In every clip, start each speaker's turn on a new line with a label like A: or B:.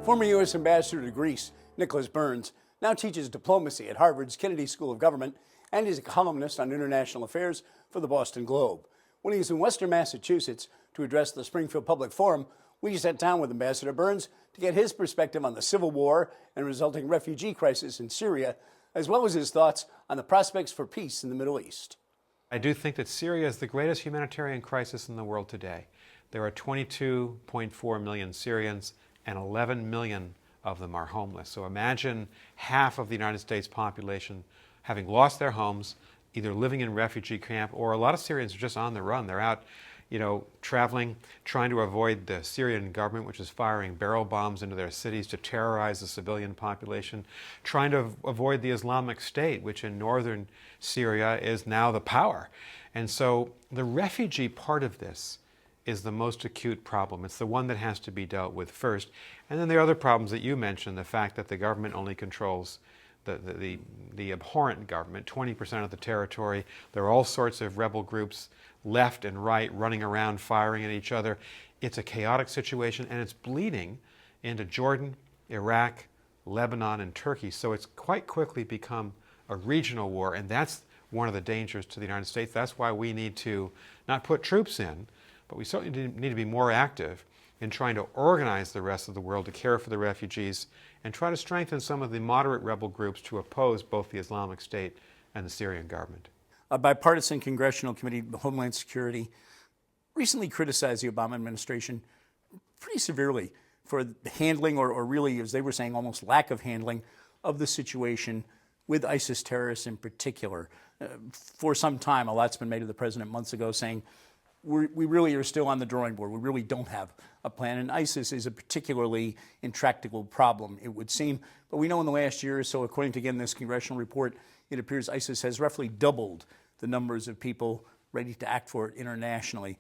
A: Former U.S. Ambassador to Greece, Nicholas Burns, now teaches diplomacy at Harvard's Kennedy School of Government and is a columnist on international affairs for the Boston Globe. When he was in Western Massachusetts to address the Springfield Public Forum, we sat down with Ambassador Burns to get his perspective on the civil war and resulting refugee crisis in Syria, as well as his thoughts on the prospects for peace in the Middle East.
B: I do think that Syria is the greatest humanitarian crisis in the world today. There are 22.4 million Syrians, and 11 million of them are homeless. So imagine half of the United States population having lost their homes, either living in refugee camp, or a lot of Syrians are just on the run. They're out, traveling, trying to avoid the Syrian government, which is firing barrel bombs into their cities to terrorize the civilian population, trying to avoid the Islamic State, which in northern Syria is now the power. And so the refugee part of this is the most acute problem. It's the one that has to be dealt with first. And then there are other problems that you mentioned, the fact that the government only controls the abhorrent government, 20% of the territory. There are all sorts of rebel groups, left and right, running around, firing at each other. It's a chaotic situation, and it's bleeding into Jordan, Iraq, Lebanon, and Turkey. So it's quite quickly become a regional war, and that's one of the dangers to the United States. That's why we need to not put troops in, but we certainly need to be more active in trying to organize the rest of the world to care for the refugees and try to strengthen some of the moderate rebel groups to oppose both the Islamic State and the Syrian government.
A: A bipartisan Congressional Committee on Homeland Security recently criticized the Obama administration pretty severely for the handling, or really, as they were saying, almost lack of handling of the situation with ISIS terrorists in particular. For some time, a lot's been made of the president months ago saying, we really are still on the drawing board. We really don't have a plan. And ISIS is a particularly intractable problem, it would seem. But we know in the last year or so, according to, again, this congressional report, it appears ISIS has roughly doubled the numbers of people ready to act for it internationally.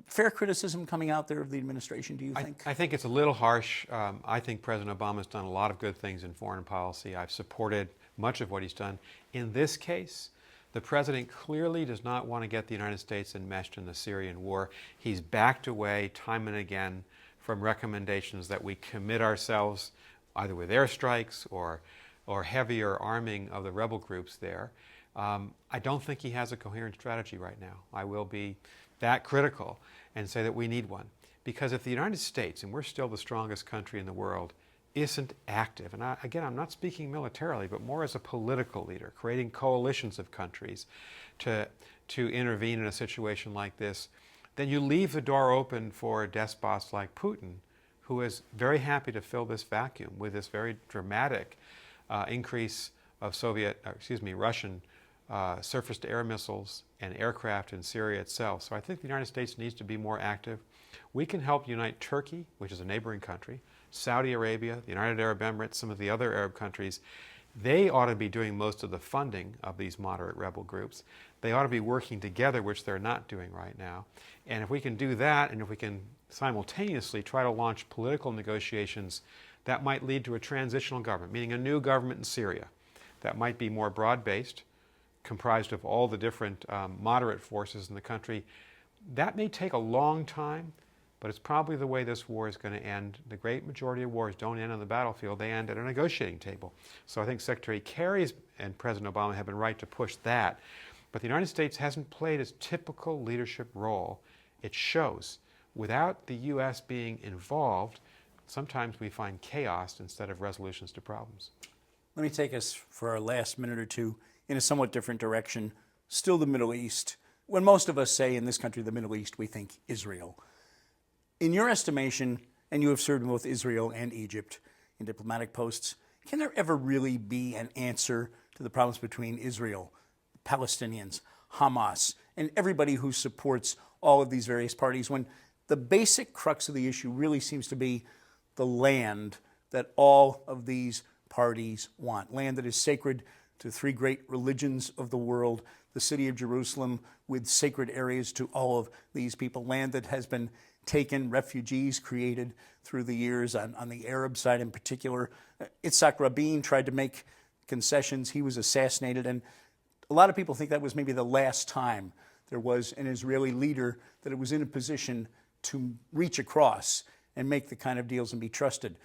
A: Fair criticism coming out there of the administration, do you think?
B: I think it's a little harsh. I think President Obama's done a lot of good things in foreign policy. I've supported much of what he's done. In this case, the president clearly does not want to get the United States enmeshed in the Syrian war. He's backed away time and again from recommendations that we commit ourselves either with airstrikes or heavier arming of the rebel groups there. I don't think he has a coherent strategy right now. I will be that critical and say that we need one. Because if the United States, and we're still the strongest country in the world, isn't active, and again, I'm not speaking militarily, but more as a political leader, creating coalitions of countries to intervene in a situation like this, then you leave the door open for despots like Putin, who is very happy to fill this vacuum with this very dramatic increase of Russian surface-to-air missiles and aircraft in Syria itself. So I think the United States needs to be more active. We can help unite Turkey, which is a neighboring country, Saudi Arabia, the United Arab Emirates, some of the other Arab countries. They ought to be doing most of the funding of these moderate rebel groups. They ought to be working together, which they're not doing right now. And if we can do that, and if we can simultaneously try to launch political negotiations, that might lead to a transitional government, meaning a new government in Syria that might be more broad-based, comprised of all the different moderate forces in the country. That may take a long time, but it's probably the way this war is going to end. The great majority of wars don't end on the battlefield, they end at a negotiating table. So I think Secretary Kerry and President Obama have been right to push that. But the United States hasn't played its typical leadership role. It shows. Without the U.S. being involved, sometimes we find chaos instead of resolutions to problems.
A: Let me take us for our last minute or two in a somewhat different direction. Still the Middle East. When most of us say in this country the Middle East, we think Israel. In your estimation, and you have served in both Israel and Egypt in diplomatic posts, can there ever really be an answer to the problems between Israel, Palestinians, Hamas, and everybody who supports all of these various parties when the basic crux of the issue really seems to be the land that all of these parties want? Land that is sacred to three great religions of the world, the city of Jerusalem with sacred areas to all of these people, land that has been taken, refugees created through the years on the Arab side in particular. Yitzhak Rabin tried to make concessions. He was assassinated, and a lot of people think that was maybe the last time there was an Israeli leader that was in a position to reach across and make the kind of deals and be trusted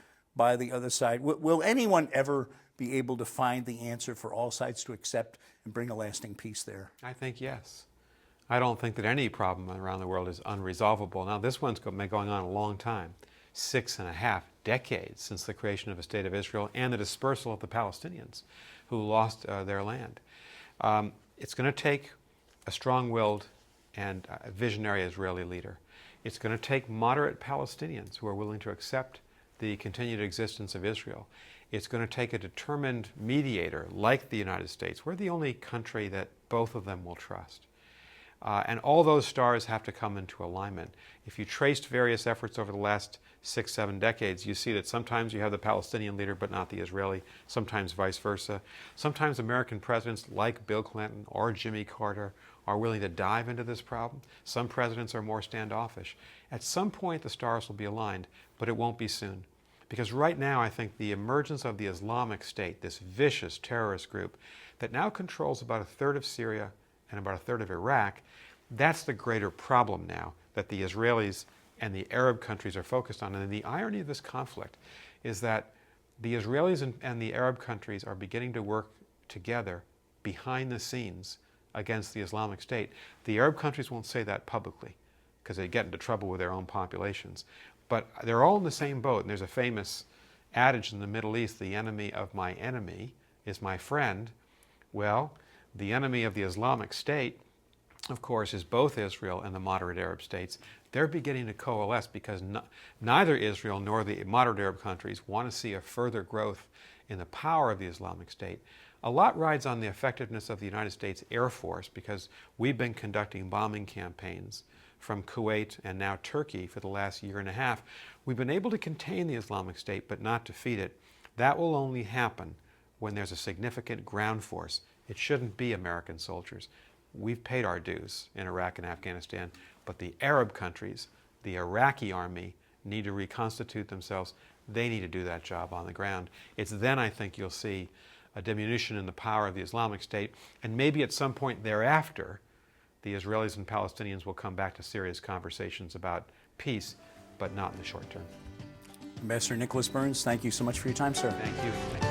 A: by the other side? Will anyone ever be able to find the answer for all sides to accept and bring a lasting peace there?
B: I think yes. I don't think that any problem around the world is unresolvable. Now, this one's been going on a long time, 6.5 decades since the creation of a state of Israel and the dispersal of the Palestinians who lost their land. It's going to take a strong-willed and visionary Israeli leader. It's going to take moderate Palestinians who are willing to accept the continued existence of Israel. It's going to take a determined mediator like the United States. We're the only country that both of them will trust. And all those stars have to come into alignment. If you traced various efforts over the last 6, 7 decades, you see that sometimes you have the Palestinian leader but not the Israeli, sometimes vice versa. Sometimes American presidents like Bill Clinton or Jimmy Carter are willing to dive into this problem. Some presidents are more standoffish. At some point the stars will be aligned, but it won't be soon. Because right now I think the emergence of the Islamic State, this vicious terrorist group that now controls about 1/3 of Syria and about 1/3 of Iraq, that's the greater problem now that the Israelis and the Arab countries are focused on. And the irony of this conflict is that the Israelis and the Arab countries are beginning to work together behind the scenes against the Islamic State. The Arab countries won't say that publicly because they get into trouble with their own populations. But they're all in the same boat. And there's a famous adage in the Middle East, the enemy of my enemy is my friend. Well, the enemy of the Islamic State, of course, is both Israel and the moderate Arab states. They're beginning to coalesce because neither Israel nor the moderate Arab countries want to see a further growth in the power of the Islamic State. A lot rides on the effectiveness of the United States Air Force because we've been conducting bombing campaigns from Kuwait and now Turkey for the last 1.5 years. We've been able to contain the Islamic State but not defeat it. That will only happen when there's a significant ground force. It shouldn't be American soldiers. We've paid our dues in Iraq and Afghanistan, but the Arab countries, the Iraqi army, need to reconstitute themselves. They need to do that job on the ground. It's then I think you'll see a diminution in the power of the Islamic State, and maybe at some point thereafter, the Israelis and Palestinians will come back to serious conversations about peace, but not in the short term.
A: Ambassador Nicholas Burns, thank you so much for your time, sir.
B: Thank you.